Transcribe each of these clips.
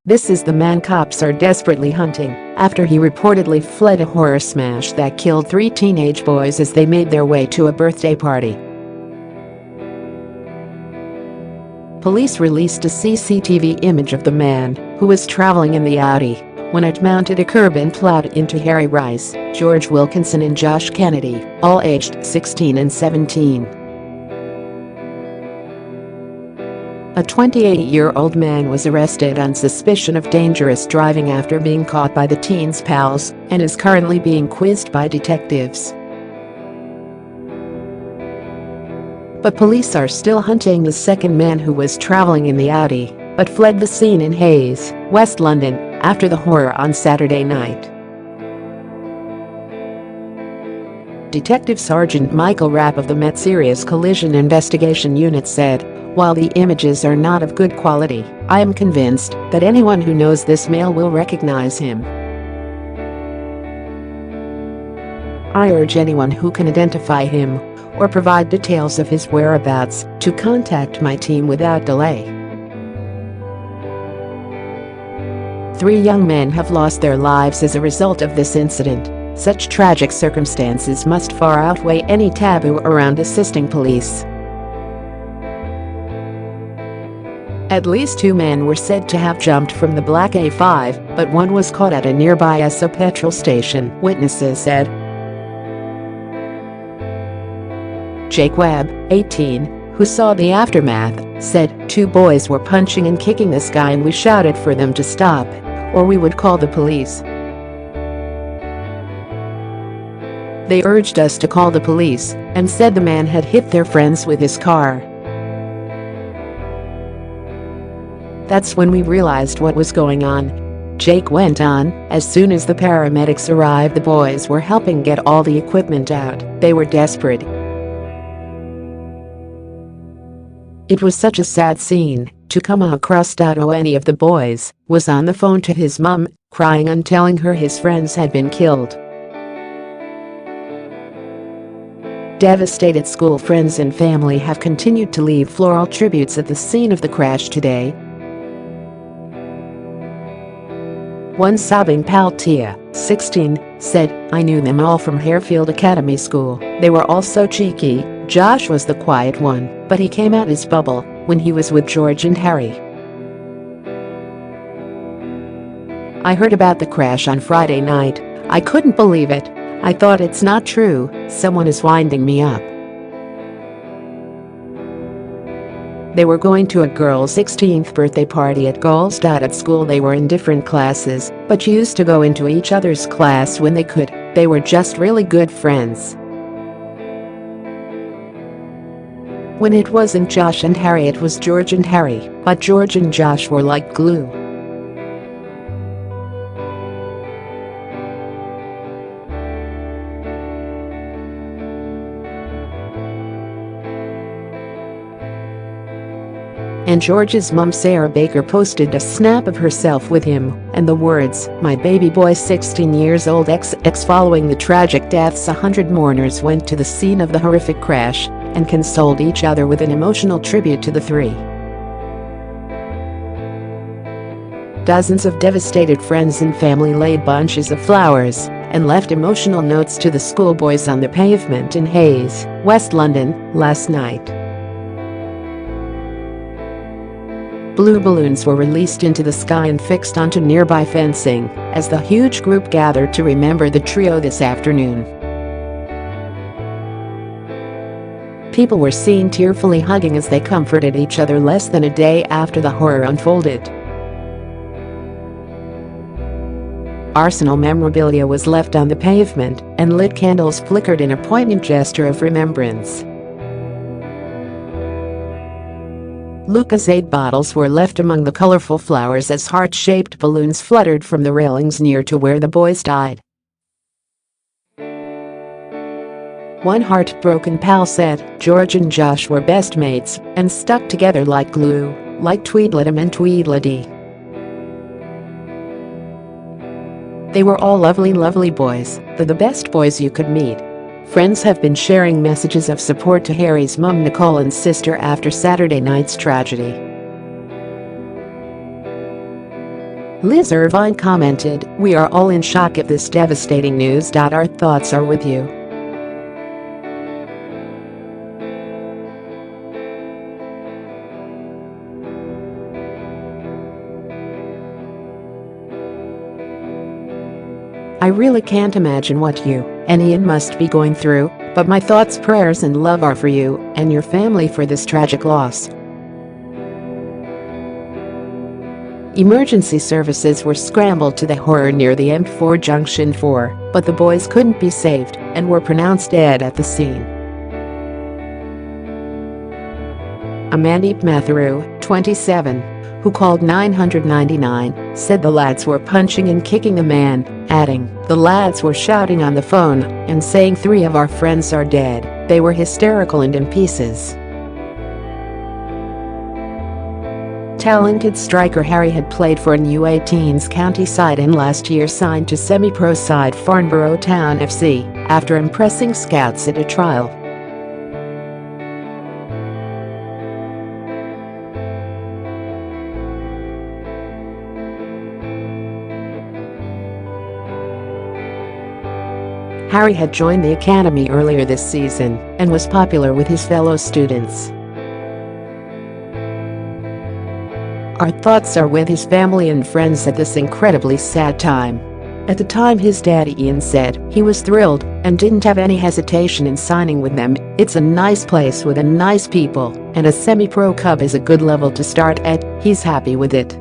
This is the man cops are desperately hunting after he reportedly fled a horror smash that killed 3 teenage boys as they made their way to a birthday party. Police released a CCTV image of the man who was traveling in the Audi when it mounted a curb and plowed into Harry Rice, George Wilkinson and Josh Kennedy, all aged 16 and 17. A 28-year-old man was arrested on suspicion of dangerous driving after being caught by the teen's pals and is currently being quizzed by detectives. But police are still hunting the second man who was traveling in the Audi but fled the scene in Hayes, West London, after the horror on Saturday night. Detective Sergeant Michael Rapp of the Met Serious Collision Investigation Unit said, "While the images are not of good quality, I am convinced that anyone who knows this male will recognize him. I urge anyone who can identify him or provide details of his whereabouts to contact my team without delay." 3 young men have lost their lives as a result of this incident. Such tragic circumstances must far outweigh any taboo around assisting police. At least 2 men were said to have jumped from the black A5, but one was caught at a nearby Esso petrol station, witnesses said. Jake Webb, 18, who saw the aftermath, said, "2 boys were punching and kicking this guy and we shouted for them to stop, or we would call the police. They urged us to call the police and said the man had hit their friends with his car. That's when we realized what was going on." Jake went on, "As soon as the paramedics arrived, the boys were helping get all the equipment out. They were desperate. It was such a sad scene to come across. Any of the boys was on the phone to his mom, crying and telling her his friends had been killed." Devastated school friends and family have continued to leave floral tributes at the scene of the crash today. One sobbing pal, Tia, 16, said, "I knew them all from Harefield Academy School. They were all so cheeky. Josh was the quiet one, but he came out his bubble when he was with George and Harry. I heard about the crash on Friday night. I couldn't believe it. I thought it's not true, someone is winding me up." They were going to a girl's 16th birthday party at girls'. At school they were in different classes, but used to go into each other's class when they could. They were just really good friends. When it wasn't Josh and Harry, it was George and Harry, but George and Josh were like glue. And George's mom, Sarah Baker, posted a snap of herself with him and the words, "My baby boy 16 years old XX." Following the tragic deaths, 100 mourners went to the scene of the horrific crash and consoled each other with an emotional tribute to the 3. Dozens of devastated friends and family laid bunches of flowers and left emotional notes to the schoolboys on the pavement in Hayes, West London, last night. Blue balloons were released into the sky and fixed onto nearby fencing as the huge group gathered to remember the trio this afternoon. People were seen tearfully hugging as they comforted each other less than a day after the horror unfolded. Arsenal memorabilia was left on the pavement, and lit candles flickered in a poignant gesture of remembrance. Lucozade bottles were left among the colorful flowers as heart-shaped balloons fluttered from the railings near to where the boys died. One heartbroken pal said, "George and Josh were best mates and stuck together like glue, like Tweedledum and Tweedledee. They were all lovely boys, the best boys you could meet." Friends have been sharing messages of support to Harry's mom Nicole and sister after Saturday night's tragedy. Liz Irvine commented, "We are all in shock at this devastating news. Our thoughts are with you." "I really can't imagine what you and Ian must be going through, but my thoughts, prayers and love are for you and your family for this tragic loss." Emergency services were scrambled to the horror near the M4 Junction 4, but the boys couldn't be saved and were pronounced dead at the scene. Amandeep Matheru, 27, who called 999, said the lads were punching and kicking a man, adding, "The lads were shouting on the phone and saying 3 of our friends are dead. They were hysterical and in pieces." Talented striker Harry had played for an U18's county side and last year signed to semi-pro side Farnborough Town FC after impressing scouts at a trial. Harry had joined the academy earlier this season and was popular with his fellow students. "Our thoughts are with his family and friends at this incredibly sad time." At the time, his dad Ian said he was thrilled and didn't have any hesitation in signing with them. "It's a nice place with a nice people, and a semi-pro club is a good level to start at. He's happy with it."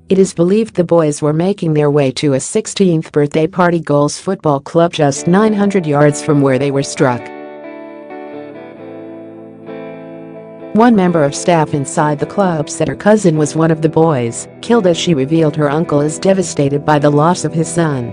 It is believed the boys were making their way to a 16th birthday party Goals Football Club just 900 yards from where they were struck. One member of staff inside the club said her cousin was one of the boys killed as she revealed her uncle is devastated by the loss of his son.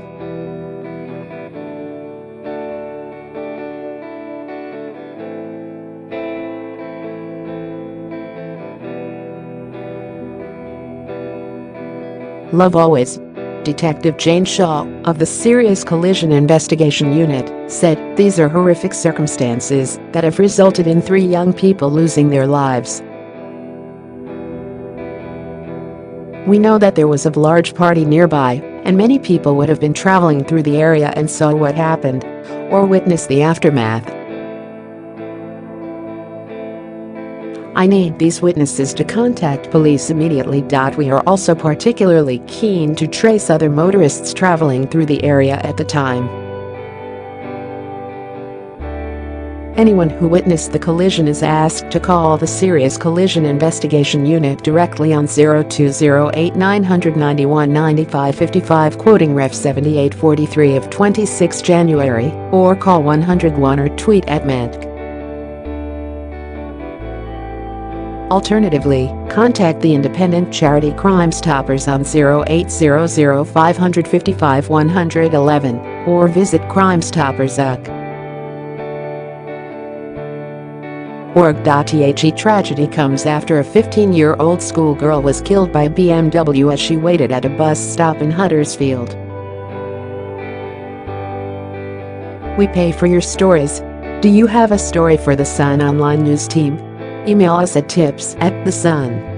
"Love always." Detective Jane Shaw of the Serious Collision Investigation Unit said, "These are horrific circumstances that have resulted in 3 young people losing their lives. We know that there was a large party nearby, and many people would have been traveling through the area and saw what happened or witnessed the aftermath. I need these witnesses to contact police immediately. We are also particularly keen to trace other motorists traveling through the area at the time. Anyone who witnessed the collision is asked to call the Serious Collision Investigation Unit directly on 0208 991 9555 quoting Ref 7843 of 26 January, or call 101 or tweet at MEDC. Alternatively, contact the independent charity Crime Stoppers on 0800 555 111 or visit crimestoppers.org.the tragedy comes after a 15-year-old schoolgirl was killed by a BMW as she waited at a bus stop in Huddersfield. We pay for your stories. Do you have a story for the Sun Online News team? Email us at tips@thesun.com.